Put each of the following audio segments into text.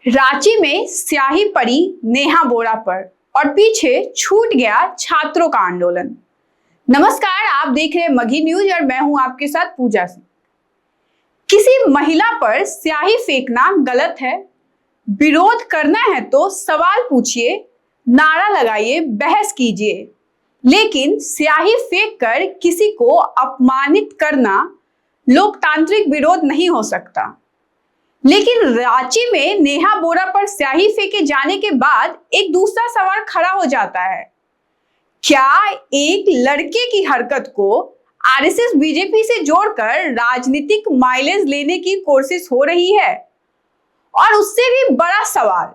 रांची में स्याही पड़ी नेहा बोरा पर और पीछे छूट गया छात्रों का आंदोलन। नमस्कार, आप देख रहे हैं मघी न्यूज और मैं हूं आपके साथ पूजा सिंह। किसी महिला पर स्याही फेंकना गलत है। विरोध करना है तो सवाल पूछिए, नारा लगाइए, बहस कीजिए, लेकिन स्याही फेंक कर किसी को अपमानित करना लोकतांत्रिक विरोध नहीं हो सकता। लेकिन रांची में नेहा बोरा पर स्याही फेंके जाने के बाद एक दूसरा सवाल खड़ा हो जाता है। क्या एक लड़के की हरकत को आरएसएस बीजेपी से जोड़कर राजनीतिक माइलेज लेने की कोशिश हो रही है? और उससे भी बड़ा सवाल,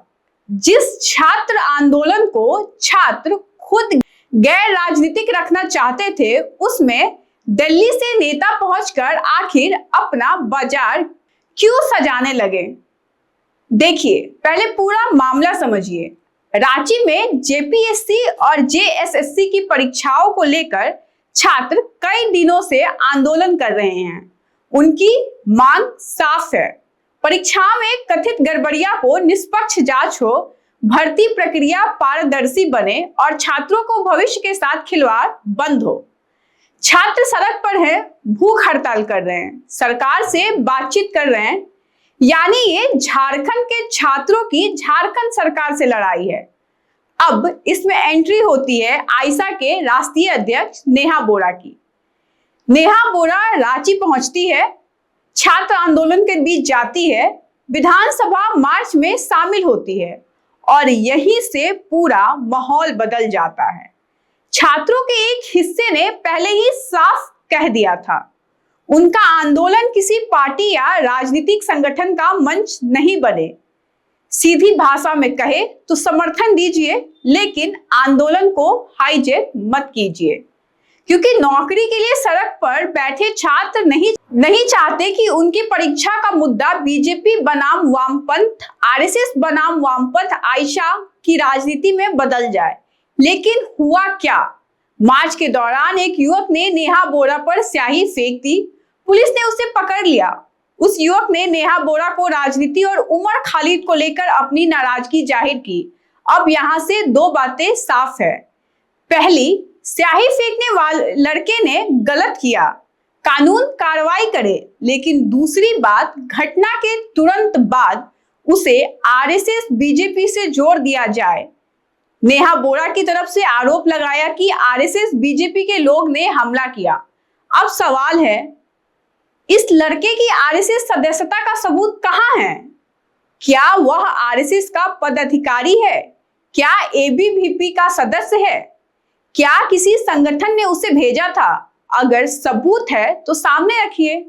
जिस छात्र आंदोलन को छात्र खुद गैर राजनीतिक रखना चाहते थे, उसमें दिल्ली से नेता पहुंचकर आखिर अपना बाजार क्यों सजाने लगे? देखिए, पहले पूरा मामला समझिए। रांची में जेपीएससी और जेएसएससी की परीक्षाओं को लेकर छात्र कई दिनों से आंदोलन कर रहे हैं। उनकी मांग साफ है, परीक्षा में कथित गड़बड़ियां को निष्पक्ष जांच हो, भर्ती प्रक्रिया पारदर्शी बने और छात्रों को भविष्य के साथ खिलवाड़ बंद हो। छात्र सड़क पर हैं, भूख हड़ताल कर रहे हैं, सरकार से बातचीत कर रहे हैं। यानी ये झारखंड के छात्रों की झारखंड सरकार से लड़ाई है। अब इसमें एंट्री होती है आइसा के राष्ट्रीय अध्यक्ष नेहा बोरा की। नेहा बोरा रांची पहुंचती है, छात्र आंदोलन के बीच जाती है, विधानसभा मार्च में शामिल होती है और यहीं से पूरा माहौल बदल जाता है। छात्रों के एक हिस्से ने पहले ही साफ कह दिया था, उनका आंदोलन किसी पार्टी या राजनीतिक संगठन का मंच नहीं बने। सीधी भाषा में कहे तो समर्थन दीजिए, लेकिन आंदोलन को हाईजैक मत कीजिए, क्योंकि नौकरी के लिए सड़क पर बैठे छात्र नहीं चाहते कि उनकी परीक्षा का मुद्दा बीजेपी बनाम वामपंथ, आरएसएस बनाम वामपंथ आइशा की राजनीति में बदल जाए। लेकिन हुआ क्या? मार्च के दौरान एक युवक ने नेहा बोरा पर स्याही फेंक दी। पुलिस ने उसे पकड़ लिया। उस युवक ने नेहा बोरा को राजनीति और उमर खालिद को लेकर अपनी नाराजगी जाहिर की। अब यहां से दो बातें साफ है। पहली, स्याही फेंकने वाले लड़के ने गलत किया, कानून कार्रवाई करे। लेकिन दूसरी बात, घटना के तुरंत बाद उसे आरएसएस बीजेपी से जोड़ दिया जाए। नेहा बोरा की तरफ से आरोप लगाया कि आरएसएस बीजेपी के लोग ने हमला किया। अब सवाल है, इस लड़के की आरएसएस सदस्यता का सबूत कहां है? क्या वह आरएसएस का पदाधिकारी है? क्या एबीवीपी का सदस्य है? क्या किसी संगठन ने उसे भेजा था? अगर सबूत है तो सामने रखिए।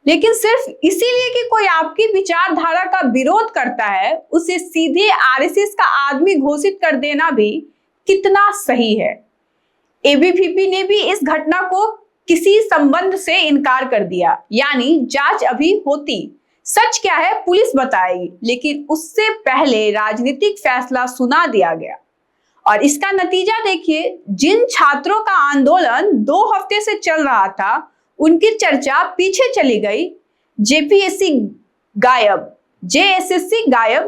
लेकिन सिर्फ इसीलिए कि कोई आपकी विचारधारा का विरोध करता है, उसे सीधे आरएसएस का आदमी घोषित कर देना भी कितना सही है? एबीवीपी ने भी इस घटना को किसी संबंध से इनकार कर दिया। यानी जांच अभी होती, सच क्या है पुलिस बताएगी, लेकिन उससे पहले राजनीतिक फैसला सुना दिया गया। और इसका नतीजा देखिए, जिन छात्रों का आंदोलन 2 हफ्ते से चल रहा था, उनकी चर्चा पीछे चली गई। जेपीएससी गायब, जेएसएससी गायब,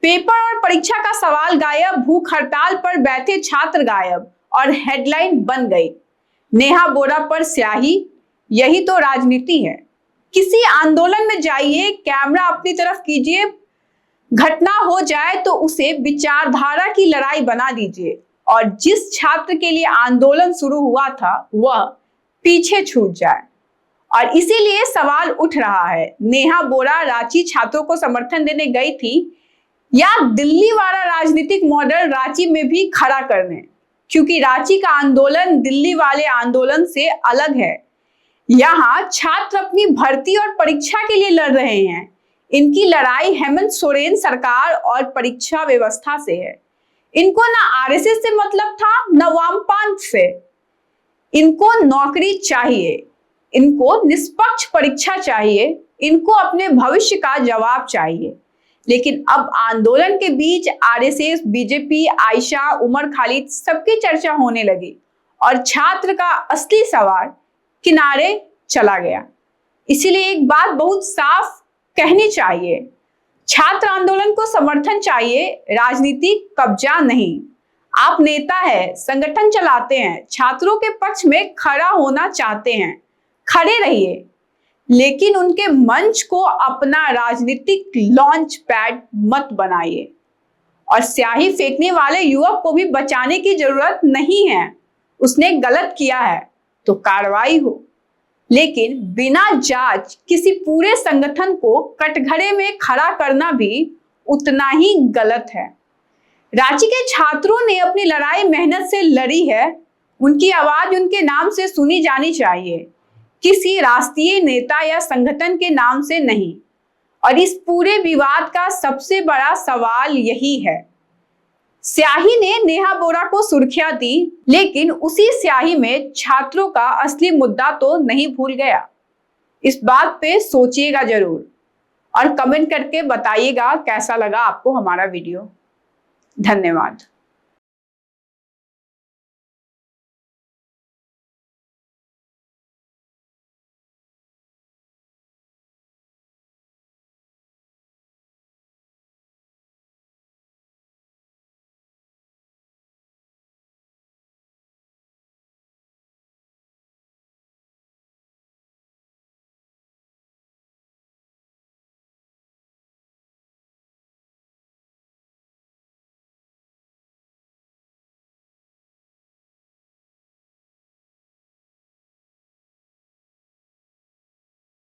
पेपर और परीक्षा का सवाल गायब, भूख हड़ताल पर बैठे छात्र गायब और हेडलाइन बन गई, नेहा बोरा पर स्याही। यही तो राजनीति है। किसी आंदोलन में जाइए, कैमरा अपनी तरफ कीजिए, घटना हो जाए तो उसे विचारधारा की लड़ाई बना दीजिए और जिस छात्र के लिए आंदोलन शुरू हुआ था वह पीछे छूट जाए। और इसीलिए सवाल उठ रहा है, नेहा बोरा रांची छात्रों को समर्थन देने गई थी या दिल्ली वाला राजनीतिक मॉडल रांची में भी खड़ा करने? क्योंकि रांची का आंदोलन दिल्ली वाले आंदोलन से अलग है। यहाँ छात्र अपनी भर्ती और परीक्षा के लिए लड़ रहे हैं। इनकी लड़ाई हेमंत सोरेन सरकार और परीक्षा व्यवस्था से है। इनको ना आरएसएस से मतलब था, न वामपंथ से। इनको नौकरी चाहिए, इनको निष्पक्ष परीक्षा चाहिए, इनको अपने भविष्य का जवाब चाहिए। लेकिन अब आंदोलन के बीच आरएसएस, बीजेपी, आइशा, उमर खालिद सबकी चर्चा होने लगी और छात्र का असली सवाल किनारे चला गया। इसीलिए एक बात बहुत साफ कहनी चाहिए, छात्र आंदोलन को समर्थन चाहिए, राजनीतिक कब्जा नहीं। आप नेता है, संगठन चलाते हैं, छात्रों के पक्ष में खड़ा होना चाहते हैं, खड़े रहिए, लेकिन उनके मंच को अपना राजनीतिक लॉन्च पैड मत बनाइए। और स्याही फेंकने वाले युवक को भी बचाने की जरूरत नहीं है। उसने गलत किया है तो कार्रवाई हो, लेकिन बिना जांच किसी पूरे संगठन को कटघरे में खड़ा करना भी उतना ही गलत है। रांची के छात्रों ने अपनी लड़ाई मेहनत से लड़ी है। उनकी आवाज उनके नाम से सुनी जानी चाहिए, किसी राष्ट्रीय नेता या संगठन के नाम से नहीं। और इस पूरे विवाद का सबसे बड़ा सवाल यही है, स्याही ने नेहा बोरा को सुर्खियां दी, लेकिन उसी स्याही में छात्रों का असली मुद्दा तो नहीं भूल गया। इस बात पे सोचिएगा जरूर और कमेंट करके बताइएगा कैसा लगा आपको हमारा वीडियो। धन्यवाद।